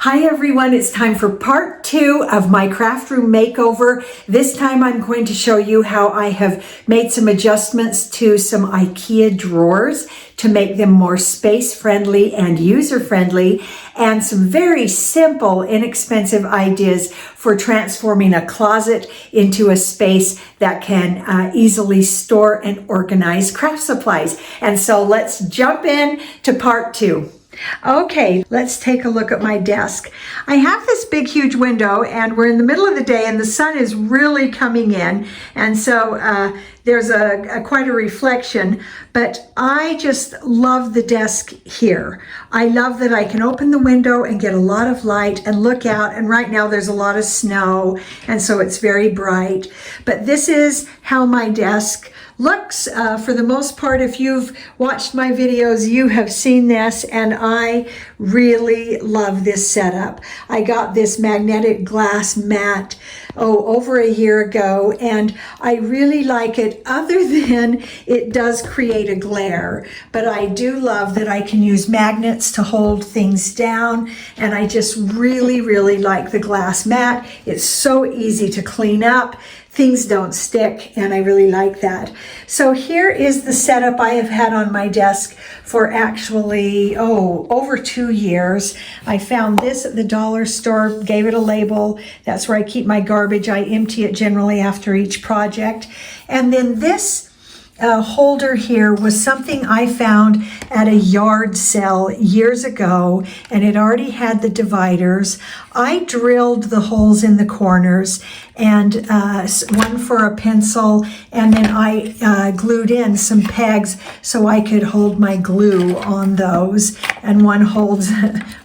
Hi everyone, it's time for part 2 of my craft room makeover. This time I'm going to show you how I have made some adjustments to some Ikea drawers to make them more space friendly and user friendly, and some very simple, inexpensive ideas for transforming a closet into a space that can easily store and organize craft supplies. And so let's jump in to part 2. Okay, let's take a look at my desk. I have this big, huge window, and we're in the middle of the day and the sun is really coming in. And so there's quite a reflection, but I just love the desk here. I love that I can open the window and get a lot of light and look out. And right now there's a lot of snow, and so it's very bright. But this is how my desk looks. For the most part, if you've watched my videos, you have seen this, and I really love this setup. I got this magnetic glass mat over a year ago, and I really like it, other than it does create a glare. But I do love that I can use magnets to hold things down, and I just really, really like the glass mat. It's so easy to clean up. Things don't stick, and I really like that. So here is the setup I have had on my desk for actually, over 2 years. I found this at the dollar store, gave it a label. That's where I keep my garbage. I empty it generally after each project. And then this holder here was something I found at a yard sale years ago, and it already had the dividers. I drilled the holes in the corners, and one for a pencil, and then I glued in some pegs so I could hold my glue on those, and one holds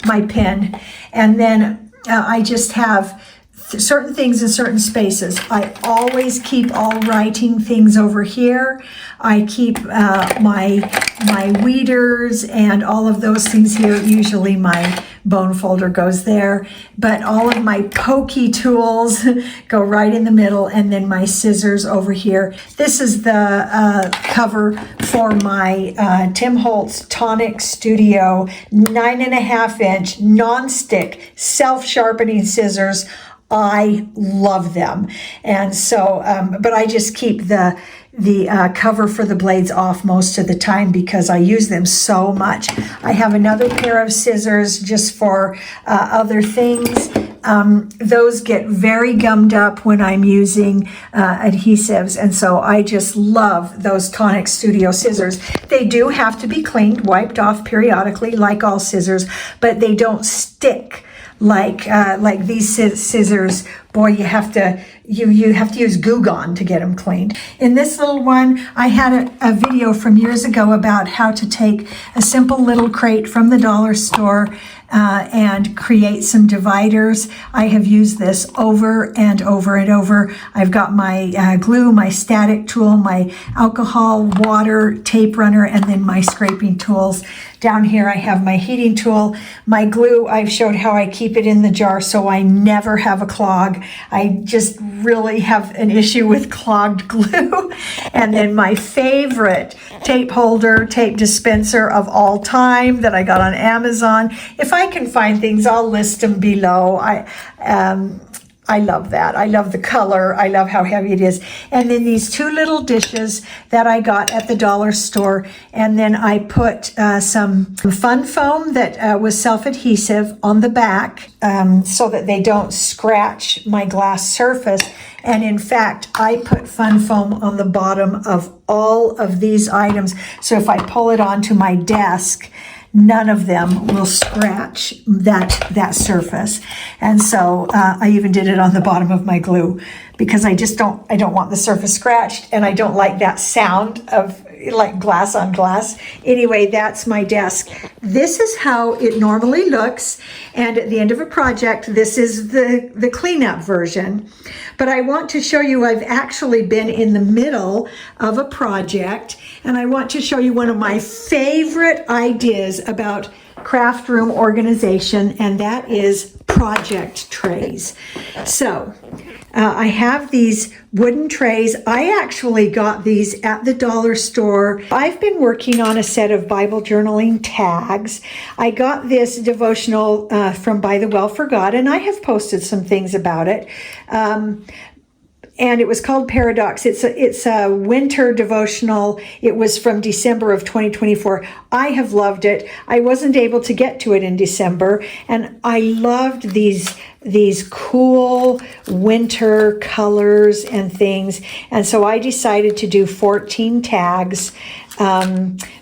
my pen. And then I just have certain things in certain spaces. I always keep all writing things over here. I keep my weeders and all of those things here. Usually my bone folder goes there, but all of my pokey tools go right in the middle, and then my scissors over here. This is the cover for my Tim Holtz Tonic Studio 9.5-inch non-stick self-sharpening scissors. I love them. And so, but I just keep the cover for the blades off most of the time because I use them so much. I have another pair of scissors just for other things. Those get very gummed up when I'm using adhesives, and so I just love those Tonic Studio scissors. They do have to be cleaned, wiped off periodically, like all scissors, but they don't stick like these scissors. Boy, you have to use Goo Gone to get them cleaned. In this little one, I had a video from years ago about how to take a simple little crate from the dollar store and create some dividers. I have used this over and over and over. I've got my glue, my static tool, my alcohol, water, tape runner, and then my scraping tools. Down here I have my heating tool. My glue, I've showed how I keep it in the jar so I never have a clog. I just really have an issue with clogged glue. And then my favorite tape holder, tape dispenser of all time that I got on Amazon. If I can find things, I'll list them below. I love that. I love the color. I love how heavy it is. And then these 2 little dishes that I got at the dollar store. And then I put some fun foam that was self-adhesive on the back so that they don't scratch my glass surface. And in fact, I put fun foam on the bottom of all of these items. So if I pull it onto my desk, none of them will scratch that surface. And so I even did it on the bottom of my glue because I don't want the surface scratched, and I don't like that sound of like glass on glass. Anyway, that's my desk. This is how it normally looks, and at the end of a project, this is the cleanup version. But I want to show you I've actually been in the middle of a project, and I want to show you one of my favorite ideas about craft room organization, and that is project trays. So I have these wooden trays. I actually got these at the dollar store. I've been working on a set of Bible journaling tags. I got this devotional from By the Well for God, and I have posted some things about it. And it was called Paradox. It's a winter devotional. It was from December of 2024. I have loved it. I wasn't able to get to it in December, and I loved these cool winter colors and things. And so I decided to do 14 tags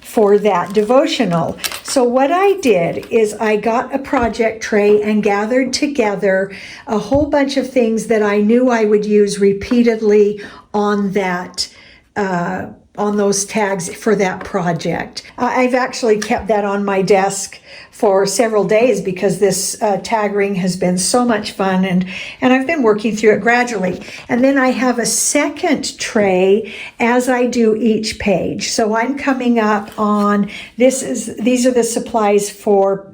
for that devotional. So what I did is I got a project tray and gathered together a whole bunch of things that I knew I would use repeatedly on that on those tags for that project. I've actually kept that on my desk for several days because this tag ring has been so much fun, and I've been working through it gradually. And then I have a second tray as I do each page. So I'm coming up on, these are the supplies for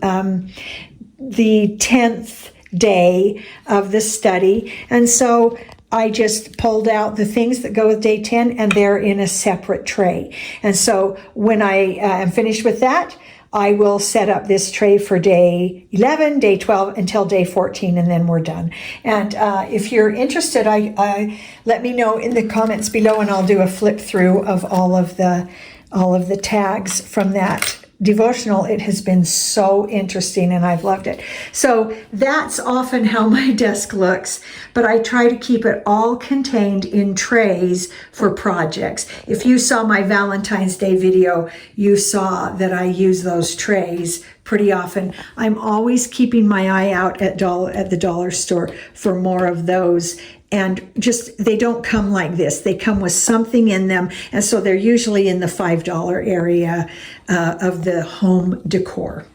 the 10th day of the study. And so I just pulled out the things that go with day 10, and they're in a separate tray. And so when I am finished with that, I will set up this tray for day 11, day 12, until day 14, and then we're done. And if you're interested, I let me know in the comments below, and I'll do a flip through of all of the tags from that devotional. It has been so interesting, and I've loved it. So that's often how my desk looks, but I try to keep it all contained in trays for projects. If you saw my Valentine's Day video, you saw that I use those trays pretty often. I'm always keeping my eye out at the dollar store for more of those. And just, they don't come like this. They come with something in them. And so they're usually in the $5 area of the home decor.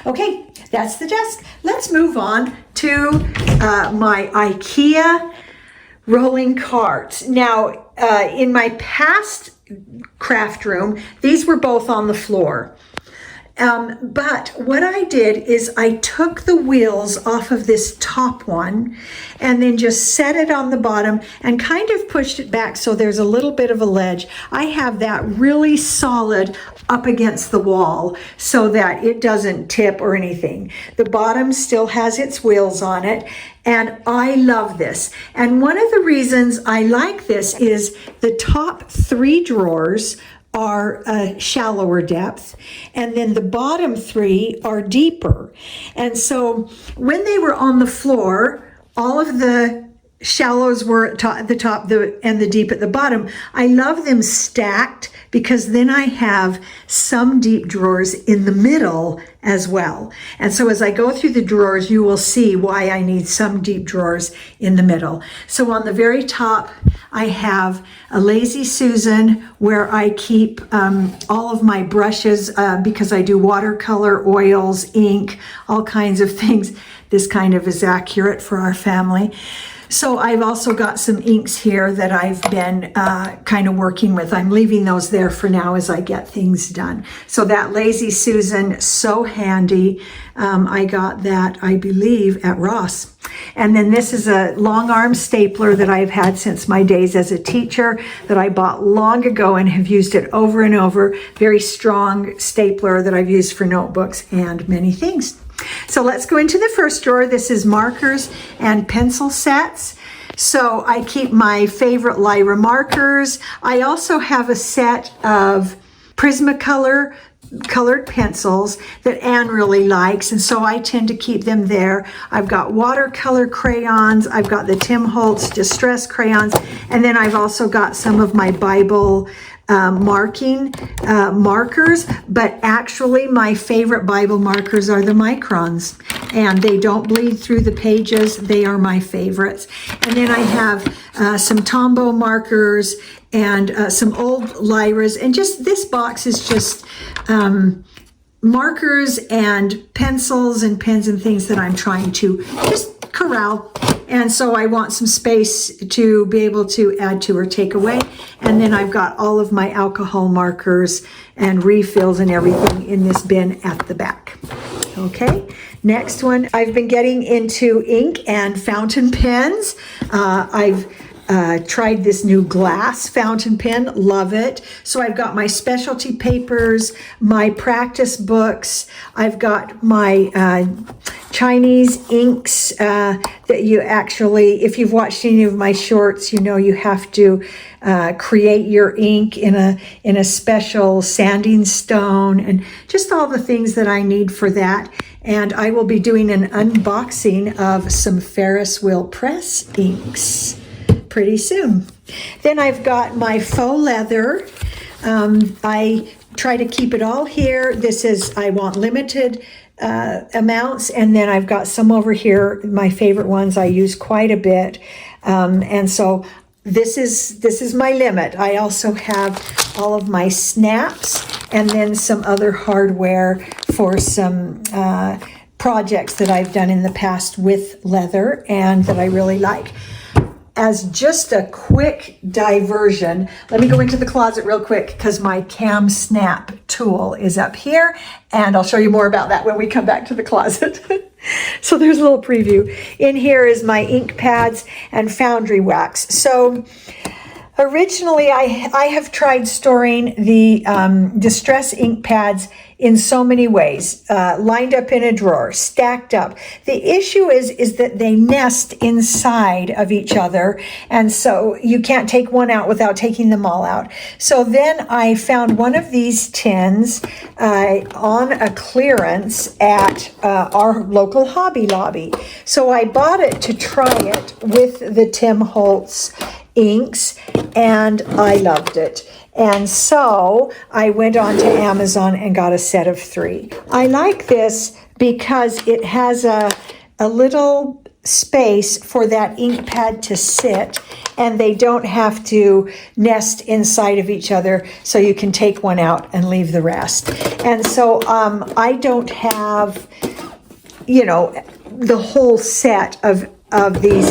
Okay, that's the desk. Let's move on to my Ikea rolling carts. Now, in my past craft room, these were both on the floor. But what I did is I took the wheels off of this top one and then just set it on the bottom and kind of pushed it back so there's a little bit of a ledge. I have that really solid up against the wall so that it doesn't tip or anything. The bottom still has its wheels on it, and I love this. And one of the reasons I like this is the top 3 drawers are a shallower depth, and then the bottom 3 are deeper. And so when they were on the floor, all of the shallows were at the top and the deep at the bottom. I love them stacked because then I have some deep drawers in the middle as well. And so as I go through the drawers, you will see why I need some deep drawers in the middle. So on the very top, I have a Lazy Susan where I keep all of my brushes because I do watercolor, oils, ink, all kinds of things. This kind of is accurate for our family. So I've also got some inks here that I've been kind of working with. I'm leaving those there for now as I get things done. So that Lazy Susan, so handy. I got that, I believe, at Ross. And then this is a long arm stapler that I've had since my days as a teacher that I bought long ago and have used it over and over. Very strong stapler that I've used for notebooks and many things. So let's go into the first drawer. This is markers and pencil sets. So I keep my favorite Lyra markers. I also have a set of Prismacolor colored pencils that Anne really likes, and so I tend to keep them there. I've got watercolor crayons. I've got the Tim Holtz Distress crayons, and then I've also got some of my Bible marking markers, but actually my favorite Bible markers are the microns, and they don't bleed through the pages. They are my favorites. And then I have some Tombow markers and some old Lyras, and just this box is just markers and pencils and pens and things that I'm trying to just corral. And so I want some space to be able to add to or take away. And then I've got all of my alcohol markers and refills and everything in this bin at the back. Okay, Next one, I've been getting into ink and fountain pens. I've tried this new glass fountain pen, love it. So I've got my specialty papers, my practice books, I've got my Chinese inks that you actually, if you've watched any of my shorts, you know you have to create your ink in a special sanding stone, and just all the things that I need for that. And I will be doing an unboxing of some Ferris wheel press inks pretty soon. Then I've got my faux leather. I try to keep it all here. This is, I want limited amounts, and then I've got some over here, my favorite ones I use quite a bit. And so this is my limit. I also have all of my snaps and then some other hardware for some projects that I've done in the past with leather and that I really like. As just a quick diversion, let me go into the closet real quick because my cam snap tool is up here, and I'll show you more about that when we come back to the closet. So there's a little preview. In here is my ink pads and foundry wax. So originally I have tried storing the distress ink pads in so many ways, lined up in a drawer, stacked up. The issue is that they nest inside of each other, and so you can't take one out without taking them all out. So then I found one of these tins on a clearance at our local Hobby Lobby. So I bought it to try it with the Tim Holtz inks, and I loved it. And so I went on to Amazon and got a set of 3. I like this because it has a little space for that ink pad to sit, and they don't have to nest inside of each other, so you can take one out and leave the rest. And so I don't have, you know, the whole set of these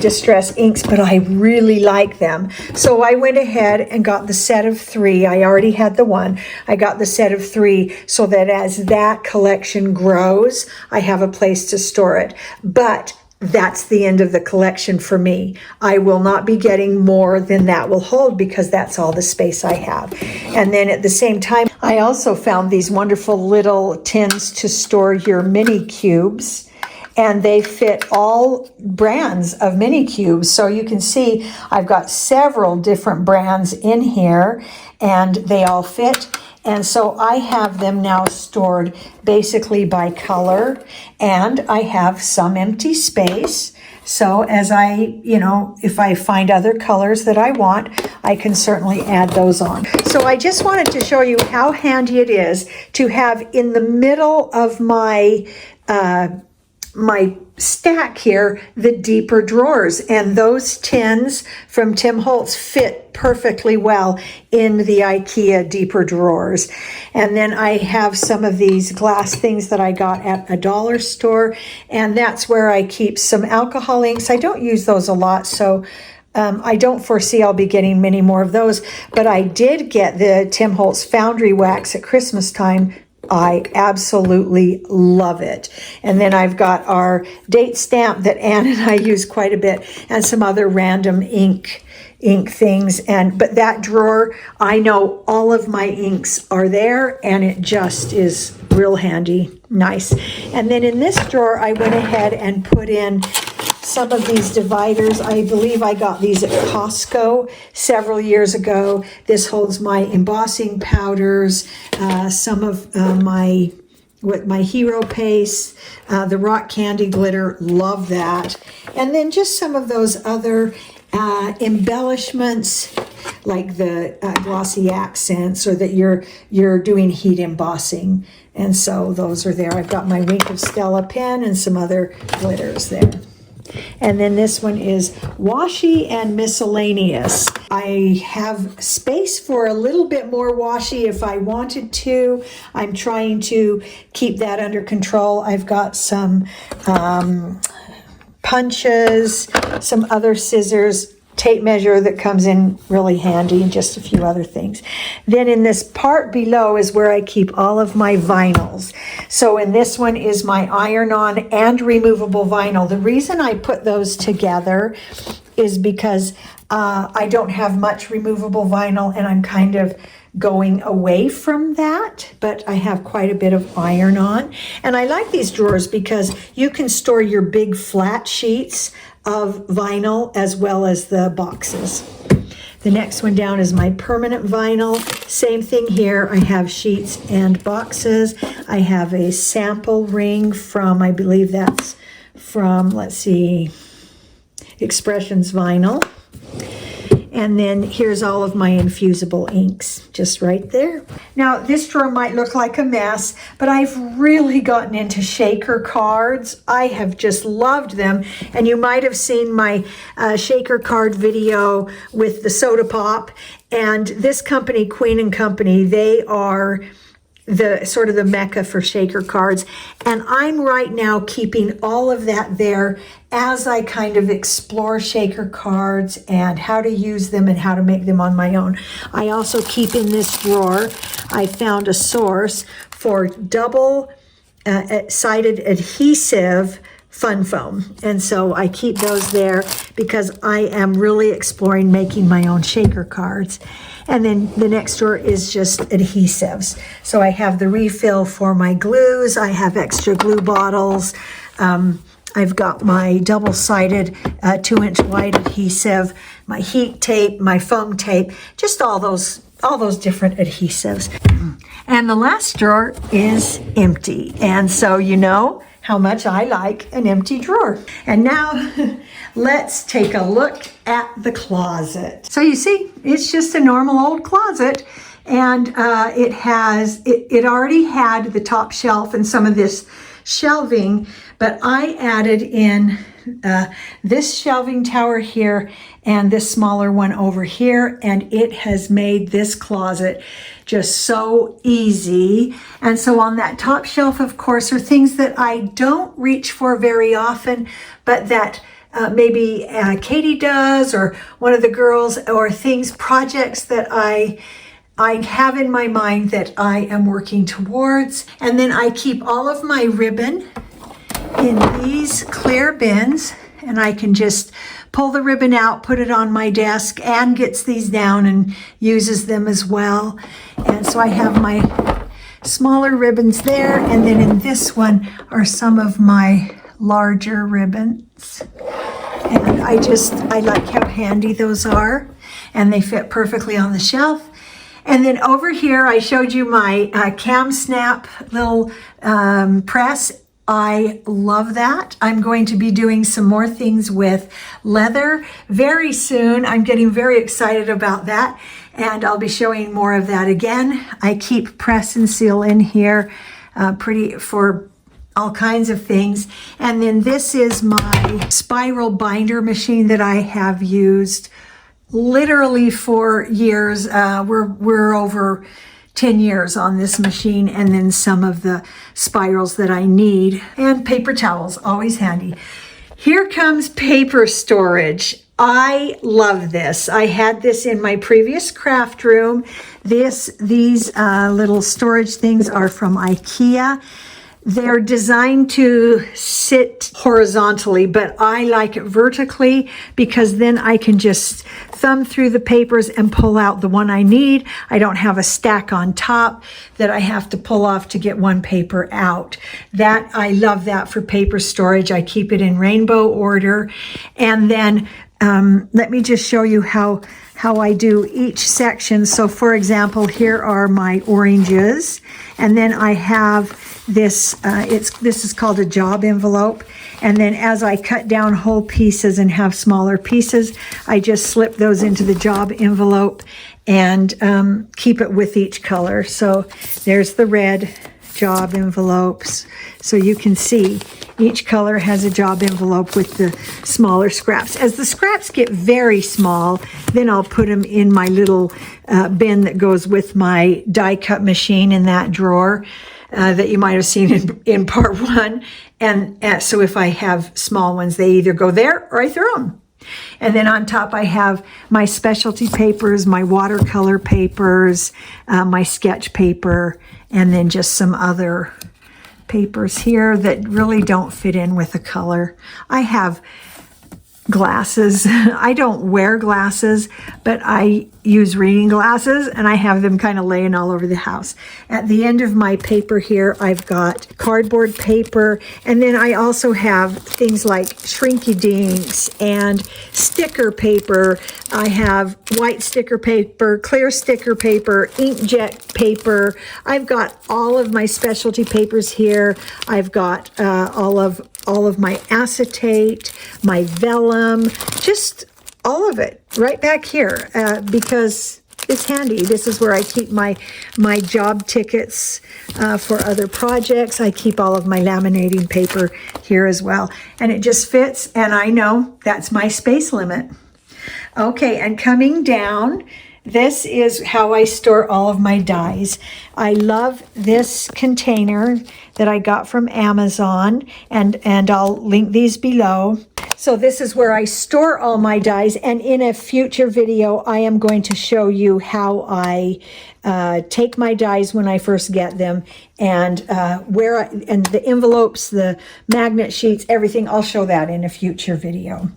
distress inks, but I really like them. So I went ahead and got the set of 3. I already had the one. I got the set of 3 so that as that collection grows, I have a place to store it. But that's the end of the collection for me. I will not be getting more than that will hold because that's all the space I have. And then at the same time, I also found these wonderful little tins to store your mini cubes. And they fit all brands of mini cubes. So you can see I've got several different brands in here, and they all fit. And so I have them now stored basically by color, and I have some empty space. So as I, you know, if I find other colors that I want, I can certainly add those on. So I just wanted to show you how handy it is to have in the middle of my my stack here, the deeper drawers, and those tins from Tim Holtz fit perfectly well in the Ikea deeper drawers. And then I have some of these glass things that I got at a dollar store, and that's where I keep some alcohol inks. I don't use those a lot, so I don't foresee I'll be getting many more of those, but I did get the Tim Holtz foundry wax at Christmas time. I absolutely love it. And then I've got our date stamp that Ann and I use quite a bit, and some other random ink things. But that drawer, I know all of my inks are there, and it just is real handy, nice. And then in this drawer, I went ahead and put in some of these dividers. I believe I got these at Costco several years ago. This holds my embossing powders, some of my hero paste, the rock candy glitter, love that. And then just some of those other embellishments, like the glossy accents, or that you're doing heat embossing. And so those are there. I've got my Wink of Stella pen and some other glitters there. And then this one is washi and miscellaneous. I have space for a little bit more washi if I wanted to. I'm trying to keep that under control. I've got some punches, some other scissors, tape measure that comes in really handy, and just a few other things. Then in this part below is where I keep all of my vinyls. So in this one is my iron-on and removable vinyl. The reason I put those together is because I don't have much removable vinyl, and I'm kind of going away from that, but I have quite a bit of iron-on. And I like these drawers because you can store your big flat sheets of vinyl as well as the boxes. The next one down is my permanent vinyl. Same thing here. I have sheets and boxes. I have a sample ring from, I believe that's from, let's see, Expressions Vinyl. And then here's all of my infusible inks, just right there. Now, this drawer might look like a mess, but I've really gotten into shaker cards. I have just loved them. And you might have seen my shaker card video with the soda pop. And this company, Queen & Company, they are the sort of the mecca for shaker cards. And I'm right now keeping all of that there as I kind of explore shaker cards and how to use them and how to make them on my own. I also keep in this drawer, I found a source for double-sided adhesive fun foam. And so I keep those there because I am really exploring making my own shaker cards. And then the next drawer is just adhesives. So I have the refill for my glues. I have extra glue bottles. I've got my double-sided 2-inch wide adhesive, my heat tape, my foam tape, just all those different adhesives. And the last drawer is empty. And so you know how much I like an empty drawer. And now let's take a look at the closet. So you see, it's just a normal old closet, and it already had the top shelf and some of this shelving, but I added in this shelving tower here and this smaller one over here, and it has made this closet just so easy. And so on that top shelf, of course, are things that I don't reach for very often, but that maybe Katie does, or one of the girls, or projects that I have in my mind that I am working towards. And then I keep all of my ribbon in these clear bins, and I can just pull the ribbon out, put it on my desk. Anne gets these down and uses them as well. And so I have my smaller ribbons there, and then in this one are some of my larger ribbons. And I like how handy those are, and they fit perfectly on the shelf. And then over here, I showed you my Cam Snap little press. I love that. I'm going to be doing some more things with leather very soon. I'm getting very excited about that, and I'll be showing more of that again. I keep press and seal in here for all kinds of things. And then this is my spiral binder machine that I have used literally for years. We're over 10 years on this machine, and then some of the spirals that I need, and paper towels, always handy. Here comes paper storage. I love this. I had this in my previous craft room. These little storage things are from Ikea. They're designed to sit horizontally, but I like it vertically because then I can just thumb through the papers and pull out the one I need. I don't have a stack on top that I have to pull off to get one paper out. I love that for paper storage. I keep it in rainbow order. And then let me just show you how I do each section. So for example, here are my oranges, and then I have this, this is called a job envelope. And then as I cut down whole pieces and have smaller pieces, I just slip those into the job envelope and keep it with each color. So there's the red job envelopes. So you can see each color has a job envelope with the smaller scraps. As the scraps get very small, then I'll put them in my little bin that goes with my die cut machine in that drawer that you might have seen in part one. And so if I have small ones, they either go there or I throw them. And then on top I have my specialty papers, my watercolor papers, my sketch paper, and then just some other papers here that really don't fit in with the color. I have glasses. I don't wear glasses, but I use reading glasses, and I have them kind of laying all over the house. At the end of my paper here, I've got cardboard paper, and then I also have things like shrinky dinks and sticker paper. I have white sticker paper, clear sticker paper, inkjet paper. I've got all of my specialty papers here. I've got all of my acetate, my vellum, just all of it right back here because it's handy. This is where I keep my job tickets for other projects. I keep all of my laminating paper here as well. And it just fits, and I know that's my space limit. Okay, and coming down, this is how I store all of my dies. I love this container that I got from Amazon, and I'll link these below. So this is where I store all my dies, and in a future video, I am going to show you how I take my dies when I first get them, and and the envelopes, the magnet sheets, everything. I'll show that in a future video.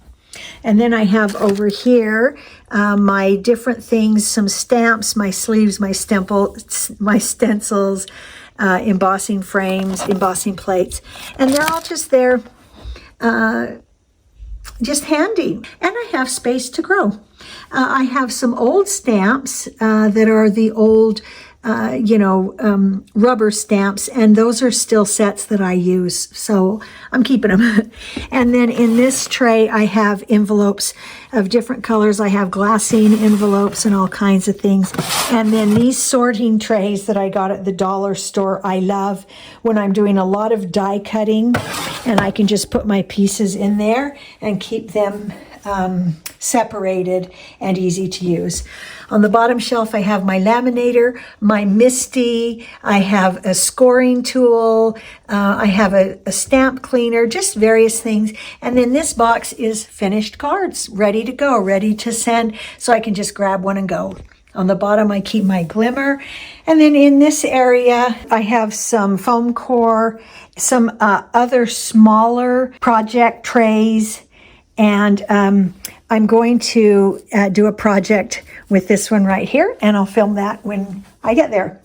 And then I have over here my different things, some stamps, my sleeves, my stencils, embossing frames, embossing plates, and they're all just there, just handy. And I have space to grow. I have some old stamps that are the old rubber stamps, and those are still sets that I use, so I'm keeping them. And then in this tray, I have envelopes of different colors. I have glassine envelopes and all kinds of things. And then these sorting trays that I got at the dollar store, I love when I'm doing a lot of die cutting, and I can just put my pieces in there and keep them separated and easy to use. On the bottom shelf, I have my laminator, my MISTI, I have a scoring tool, I have a stamp cleaner, just various things. And then this box is finished cards, ready to go, ready to send, so I can just grab one and go. On the bottom, I keep my glimmer. And then in this area, I have some foam core, some other smaller project trays, and I'm going to do a project with this one right here, and I'll film that when I get there.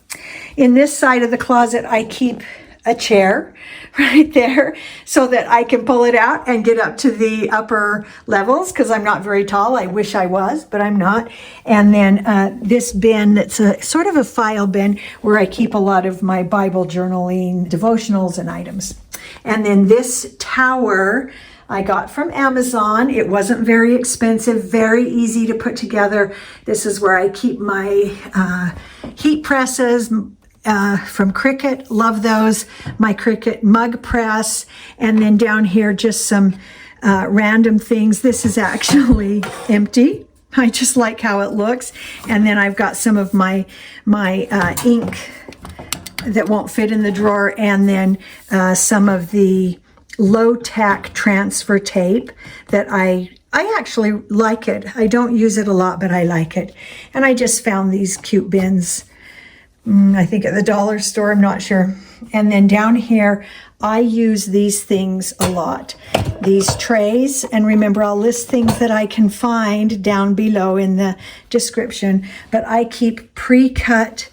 In this side of the closet, I keep a chair right there so that I can pull it out and get up to the upper levels, because I'm not very tall. I wish I was, but I'm not. And then this bin that's a sort of a file bin where I keep a lot of my Bible journaling, devotionals, and items. And then this tower I got from Amazon. It wasn't very expensive, very easy to put together. This is where I keep my heat presses from Cricut. Love those. My Cricut mug press. And then down here, just some random things. This is actually empty. I just like how it looks. And then I've got some of my ink that won't fit in the drawer, and then some of the low-tack transfer tape that I actually like it. I don't use it a lot, but I like it. And I just found these cute bins, I think at the dollar store, I'm not sure. And then down here, I use these things a lot. These trays, and remember, I'll list things that I can find down below in the description, but I keep pre-cut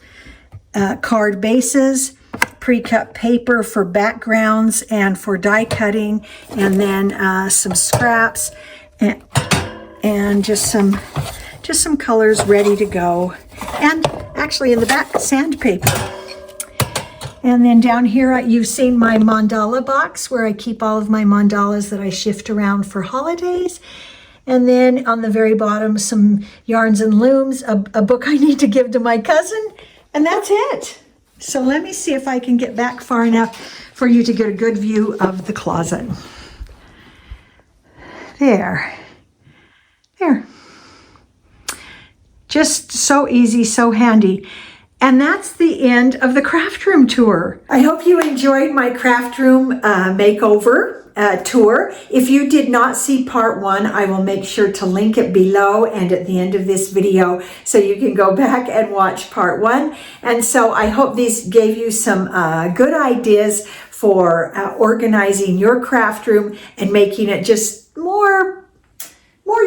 card bases, pre-cut paper for backgrounds and for die cutting, and then some scraps and just some colors ready to go. And actually in the back, sandpaper. And then down here, you've seen my mandala box where I keep all of my mandalas that I shift around for holidays. And then on the very bottom, some yarns and looms, a book I need to give to my cousin, and that's it. So let me see if I can get back far enough for you to get a good view of the closet. There. Just so easy, so handy. And that's the end of the craft room tour. I hope you enjoyed my craft room makeover tour. If you did not see part 1, I will make sure to link it below and at the end of this video so you can go back and watch part 1. And so I hope these gave you some good ideas for organizing your craft room and making it just more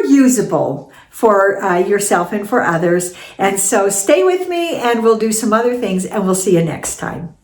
usable for yourself and for others. And so stay with me and we'll do some other things and we'll see you next time.